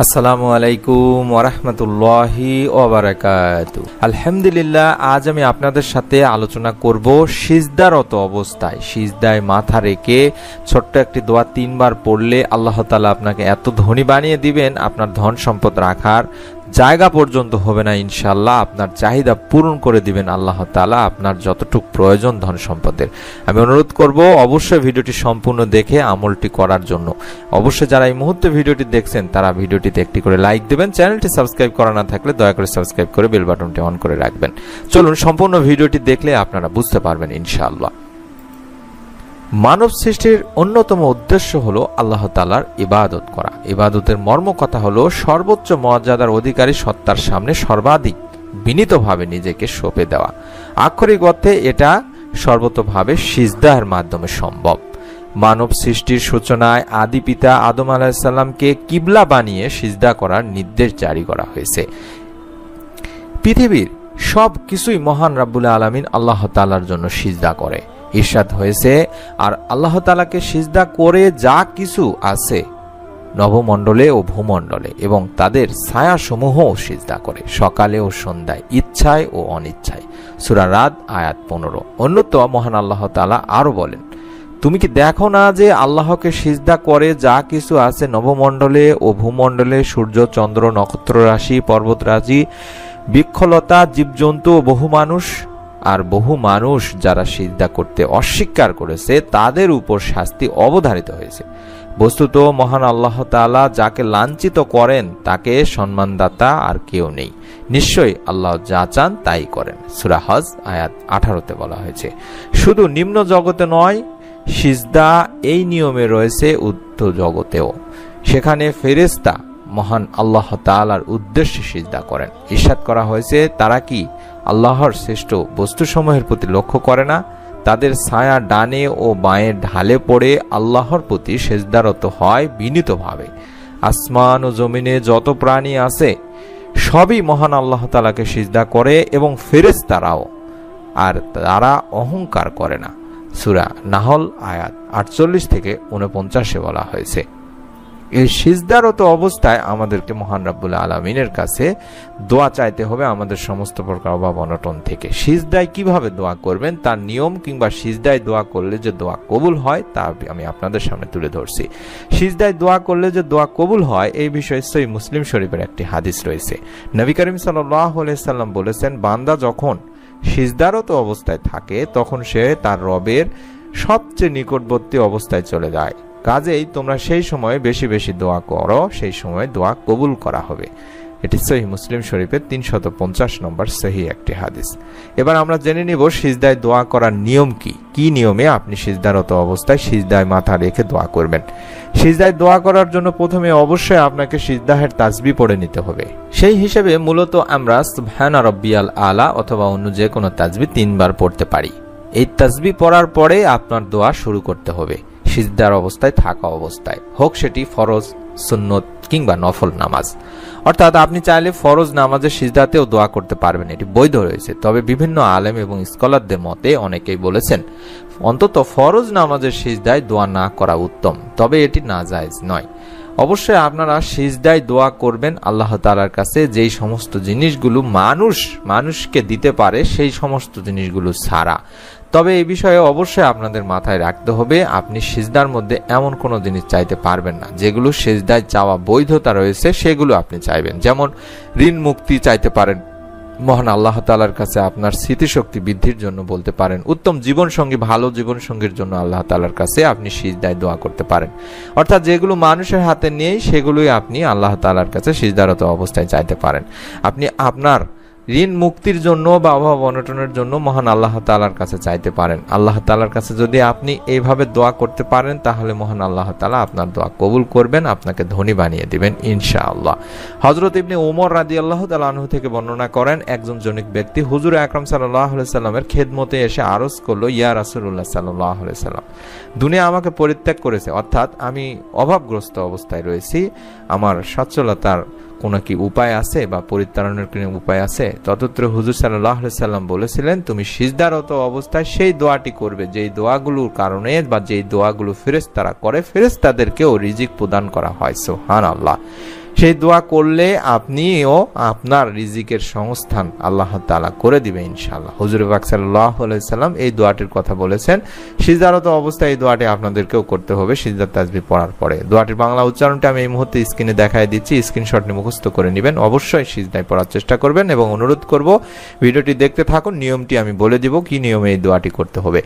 আসসালামু আলাইকুম ওয়ারাহমাতুল্লাহি ওয়া বারাকাতু। আলহামদুলিল্লাহ, আজ আমি আপনাদের সাথে আলোচনা করব সিজদারত অবস্থায় সিজদায় মাথা রেখে ছোট্ট একটি দোয়া 3 বার পড়লে আল্লাহ তাআলা আপনাকে এত ধনী বানিয়ে দিবেন, আপনার ধন সম্পদ রাখার জায়গা পর্যন্ত হবে না। ইনশাআল্লাহ আপনার চাহিদা পূরণ করে দিবেন আল্লাহ তাআলা, আপনার যতটুকু প্রয়োজন ধন সম্পদের। আমি অনুরোধ করব অবশ্যই ভিডিওটি সম্পূর্ণ দেখে আমলটি করার জন্য। অবশ্যই যারা এই মুহূর্তে ভিডিওটি দেখছেন তারা ভিডিওটিতে একটি করে লাইক দেবেন, চ্যানেলটি সাবস্ক্রাইব করা না থাকলে দয়া করে সাবস্ক্রাইব করে বেল বাটনটি অন করে রাখবেন। চলুন সম্পূর্ণ ভিডিওটি দেখলে আপনারা বুঝতে পারবেন ইনশাআল্লাহ। মানব সৃষ্টির অন্যতম উদ্দেশ্য হলো আল্লাহ তাআলার ইবাদত করা। ইবাদতের মর্ম কথা হলো সর্বোচ্চ মর্যাদার অধিকারী সত্তার সামনে সর্বাধিক বিনীতভাবে নিজেকে সঁপে দেওয়া। আক্ষরিক অর্থে এটা সর্বতোভাবে সিজদার মাধ্যমে সম্ভব। মানব সৃষ্টির সূচনায় আদি পিতা আদম আলাইহিস সালামকে কিবলা বানিয়ে সিজদা করার নির্দেশ জারি করা হয়েছে। পৃথিবীর সব কিছুই মহান রাব্বুল আলামিন আল্লাহ তাআলার জন্য সিজদা করে। ইরশাদ হয়েছে, আর আল্লাহ তাআলাকে সিজদা করে যা কিছু আছে নভমণ্ডলে ও ভূমণ্ডলে এবং তাদের ছায়াসমূহও সিজদা করে, সকালে ও সন্ধ্যায়, ইচ্ছায় ও অনিচ্ছায়। সূরা রাদ আয়াত 15। অন্যত্র মহান আল্লাহ তাআলা আরো বলেন, তুমি কি দেখো না যে আল্লাহকে সিজদা করে যা কিছু আছে নভমণ্ডলে ও ভূমণ্ডলে, সূর্য, চন্দ্র, নক্ষত্র রাশি, পর্বত রাশি, বৃক্ষলতা, জীবজন্তু ও বহু মানুষ। আর বহু মানুষ যারা সিজদা করতে অস্বীকার করেছে তাদের উপর শাস্তি অবধারিত হয়েছে। বস্তুত মহান আল্লাহ তাআলা যাকে লাঞ্ছিত করেন তাকে সম্মানদাতা আর কেউ নেই। নিশ্চয়ই আল্লাহ যা চান তাই করেন। সূরা হজ আয়াত 18-তে বলা হয়েছে। শুধু নিম্ন জগতে নয়, সিজদা এই নিয়মে রয়েছে ঊর্ধ্ব জগতেও। সেখানে ফেরেশতা মহান আল্লাহ তাআলার উদ্দেশ্যে সিজদা করেন। ইরশাদ করা হয়েছে, তারা কি আল্লাহর শ্রেষ্ঠ বস্তুসমূহের প্রতি লক্ষ্য করে না? তাদের ছায়া ডানে ও বাঁয়ে ঢালে পড়ে আল্লাহর প্রতি সিজদারত হয় বিনীতভাবে। আসমান ও জমিনে যত প্রাণী আছে সবই মহান আল্লাহ তাআলাকে সিজদা করে এবং ফেরেশতারাও, আর তারা অহংকার করে না। সূরা নাহল আয়াত 48-49 বলা হয়েছে। এই সিজদারত অবস্থায় আমাদেরকে মহান রাব্বুল আলামিনের কাছে দোয়া চাইতে হবে আমাদের সমস্ত প্রকার অভাব অনটন থেকে। সিজদায় কিভাবে দোয়া করবেন তার নিয়ম কিংবা সিজদায় দোয়া করলে যে দোয়া কবুল হয় তা আমি আপনাদের সামনে তুলে ধরছি। সিজদায় দোয়া করলে যে দোয়া কবুল হয় এই বিষয়ে সহিহ মুসলিম শরীফের একটি হাদিস রয়েছে। নবী করিম সাল্লাল্লাহু আলাইহি সাল্লাম বলেছেন, বান্দা যখন সিজদারত অবস্থায় থাকে তখন সে তার রবের সবচেয়ে নিকটবর্তী অবস্থায় চলে যায়। কাজেই তোমরা সেই সময় বেশি বেশি দোয়া করো, সেই সময় দোয়া কবুল করা হবে। এটি সহিহ মুসলিম শরীফের 350 নম্বর সহিহ একটি হাদিস। এবার আমরা জেনে নিব সিজদায় দোয়া করার নিয়ম কি। কি নিয়মে আপনি সিজদারত অবস্থায় সিজদায় মাথা রেখে দোয়া করবেন। সিজদায় দোয়া করার জন্য প্রথমে অবশ্যই আপনাকে সিজদাহের তাসবিহ পড়ে নিতে হবে। সেই হিসেবে মূলত আমরা সুবহানা রাব্বিয়াল আলা অথবা অন্য যে কোনো তাসবিহ 3 বার পড়তে পারি। এই তাসবিহ পড়ার পরে আপনার দোয়া শুরু করতে হবে সিজদার অবস্থায় থাকা অবস্থায়, হোক সেটি ফরজ, সুন্নত কিংবা নফল নামাজ। অর্থাৎ আপনি চাইলে ফরজ নামাজের সিজদাতেও দোয়া করতে পারবেন, এটি বৈধ রয়েছে। তবে বিভিন্ন আলেম এবং স্কলারদের মতে অনেকেই বলেছেন অন্তত ফরজ নামাজের সিজদায় দোয়া না করা উত্তম, তবে এটি নাজায়েজ নয়। অবশ্যই আপনারা সিজদায় দোয়া করবেন আল্লাহ তাআলার কাছে যেই সমস্ত জিনিসগুলো মানুষকে দিতে পারে সেই সমস্ত জিনিসগুলো ছাড়া। তবে এই বিষয়ে অবশ্যই আপনাদের মাথায় রাখতে হবে, আপনি সিজদার মধ্যে এমন কোনো জিনিস চাইতে পারবেন না যেগুলো সিজদায় চাওয়া বৈধতা রয়েছে সেগুলো আপনি চাইবেন। যেমন ঋণ মুক্তি চাইতে পারেন মহান আল্লাহ তাআলার কাছে, আপনার স্মৃতিশক্তি বৃদ্ধির জন্য বলতে পারেন, উত্তম জীবনসঙ্গী, ভালো জীবনসঙ্গীর জন্য আল্লাহ তাআলার কাছে আপনি সিজদায় দোয়া করতে পারেন। অর্থাৎ যেগুলো মানুষের হাতে নেই সেগুলোই আপনি আল্লাহ তাআলার কাছে সিজদারত অবস্থায় চাইতে পারেন। আপনি আপনার ঋণ মুক্তির জন্য বা অভাব অনটনের জন্য মহান আল্লাহ তাআলার কাছে চাইতে পারেন। আল্লাহ তাআলার কাছে যদি আপনি এইভাবে দোয়া করতে পারেন তাহলে মহান আল্লাহ তাআলা আপনার দোয়া কবুল করবেন, আপনাকে ধনী বানিয়ে দিবেন ইনশাআল্লাহ। হযরত ইবনে ওমর রাদিয়াল্লাহু তাআলা আনহু থেকে বর্ণনা করেন, একজন জনৈক ব্যক্তি হুজুর আকরাম সাল্লাল্লাহু আলাইহি সাল্লামের খেদমতে এসে আরজ করলো, ইয়া রাসূলুল্লাহ সাল্লাল্লাহু আলাইহি সাল্লাম, দুনিয়া আমাকে পরিত্যাগ করেছে, অর্থাৎ আমি অভাবগ্রস্ত অবস্থায় রয়েছি, আমার সচ্ছলতার কোনো কি উপায় আছে বা পরিত্রাণের কোনো উপায় আছে? ততত্র হুজুর সাল্লাল্লাহু আলাইহি সাল্লাম বলেছিলেন, তুমি সিজদারত অবস্থায় সেই দোয়াটি করবে যেই দোয়াগুলোর কারণে বা যেই দোয়াগুলো ফেরেশতারা করে ফেরেশতাদেরকেও রিজিক প্রদান করা হয়। সুবহানাল্লাহ। সেই দোয়া করলে আপনিও আপনার রিজিকের সংস্থান আল্লাহ তাআলা করে দিবে ইনশাআল্লাহ। হুজুর পাক সাল্লাল্লাহু আলাইহি সাল্লাম এই দোয়াটির কথা বলেছেন। সিজদারত অবস্থায় এই দোয়াটি আপনাদেরকেও করতে হবে সিজদার তাসবিহ পড়ার পরে। দোয়াটির বাংলা উচ্চারণটা আমি এই মুহূর্তে স্ক্রিনে দেখায় দিচ্ছি, স্ক্রিনশট নিয়ে মুখস্থ করে নেবেন। অবশ্যই সিজদায় পড়ার চেষ্টা করবেন এবং অনুরোধ করব ভিডিওটি দেখতে থাকুন। নিয়মটি আমি বলে দিব কি নিয়মে এই দোয়াটি করতে হবে।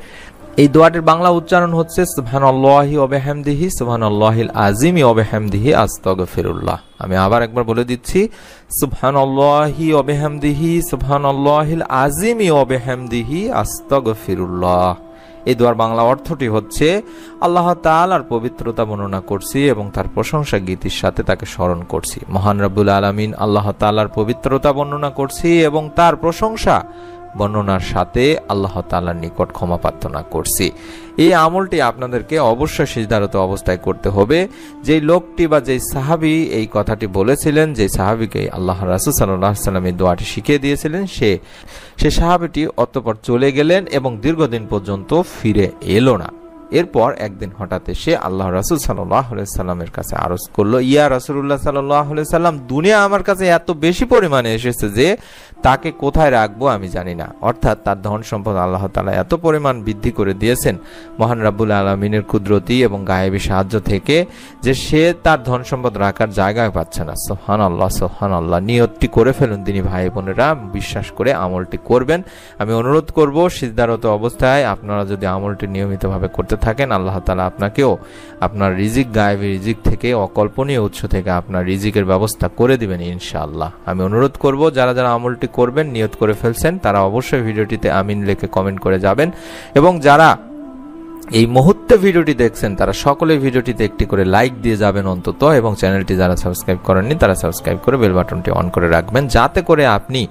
এই দোয়াটির বাংলা উচ্চারণ হচ্ছে সুবহানাল্লাহি ওয়া বিহামদিহি সুবহানাল্লাহিল আযীমি ওয়া বিহামদিহি আস্তাগফিরুল্লাহ। আমি আবার একবার বলে দিচ্ছি, সুবহানাল্লাহি ওয়া বিহামদিহি সুবহানাল্লাহিল আযীমি ওয়া বিহামদিহি আস্তাগফিরুল্লাহ। এই দোয়ার বাংলা অর্থটি হচ্ছে আল্লাহ তাআলার পবিত্রতা বর্ণনা করছি এবং তার প্রশংসা গীতির সাথে তাকে স্মরণ করছি। মহান রব্বুল আলামিন আল্লাহ তাআলার পবিত্রতা বর্ণনা করছি এবং তার প্রশংসা বর্ণনার সাথে আল্লাহ তাআলার নিকট ক্ষমা প্রার্থনা করছি। এই আমলটি আপনাদেরকে অবশ্যই সিজদারত অবস্থায় করতে হবে। যেই লোকটি বা যেই সাহাবী এই কথাটি বলেছিলেন, যে সাহাবীকে আল্লাহ রাসূল সাল্লাল্লাহু আলাইহি ওয়াসাল্লাম এই দোয়াটি শিখিয়ে দিয়েছিলেন, সে সাহাবীটি অতঃপর চলে গেলেন এবং দীর্ঘদিন পর্যন্ত ফিরে এলো না। এরপর একদিন হঠাৎ এসে আল্লাহ রাসূল সাল্লাল্লাহু আলাইহি সাল্লামের কাছে আরজ করলো, ইয়া রাসূলুল্লাহ সাল্লাল্লাহু আলাইহি সাল্লাম, দুনিয়া আমার কাছে এত বেশি পরিমাণে এসেছে যে তাকে কোথায় রাখবো আমি জানি না। অর্থাৎ তার ধন সম্পদ আল্লাহ তাআলা এত পরিমাণ বৃদ্ধি করে দিয়েছেন মহান রাব্বুল আলামিনের কুদরতি এবং গায়েবী সাহায্য থেকে, যে সে তার ধন সম্পদ রাখার জায়গায় পাচ্ছে না। সুবহানাল্লাহ সুবহানাল্লাহ। নিয়তটি করে ফেলুন দিনী ভাই বোনেরা, বিশ্বাস করে আমলটি করবেন। আমি অনুরোধ করব সিজদারত অবস্থায় আপনারা যদি আমলটি নিয়মিতভাবে করতে থাকেন, আল্লাহ তাআলা আপনাকেও আপনার রিজিক, গায়েবী রিজিক থেকে, অকল্পনীয় উৎস থেকে আপনার রিজিকের ব্যবস্থা করে দিবেন ইনশাআল্লাহ। আমি অনুরোধ করব যারা যারা আমলটি করবেন, নিয়ত করে ফেলছেন, তারা অবশ্যই ভিডিওটিতে আমিন লিখে কমেন্ট করে যাবেন এবং যারা এই মুহূর্তে ভিডিওটি দেখছেন তারা সকলে ভিডিওটিতে একটি করে লাইক দিয়ে যাবেন অন্তত, এবং চ্যানেলটি যারা সাবস্ক্রাইব করেননি তারা সাবস্ক্রাইব করে বেল বাটনটি অন করে রাখবেন, যাতে করে আপনি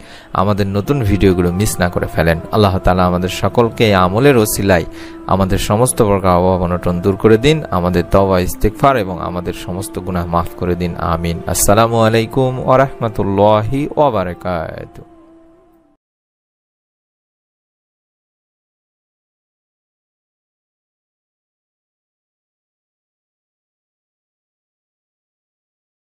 আমাদের নতুন ভিডিওগুলো মিস না করে ফেলেন। আল্লাহ তাআলা আমাদের সকলকে আমলের ওসিলায় আমাদের সমস্ত প্রকার অভাব অনটন দূর করে দিন, আমাদের তওবা ইস্তিগফার এবং আমাদের সমস্ত গুনাহ মাফ করে দিন। আমিন। আসসালামু আলাইকুম ওয়া রাহমাতুল্লাহি ওয়া বারাকাতুহু।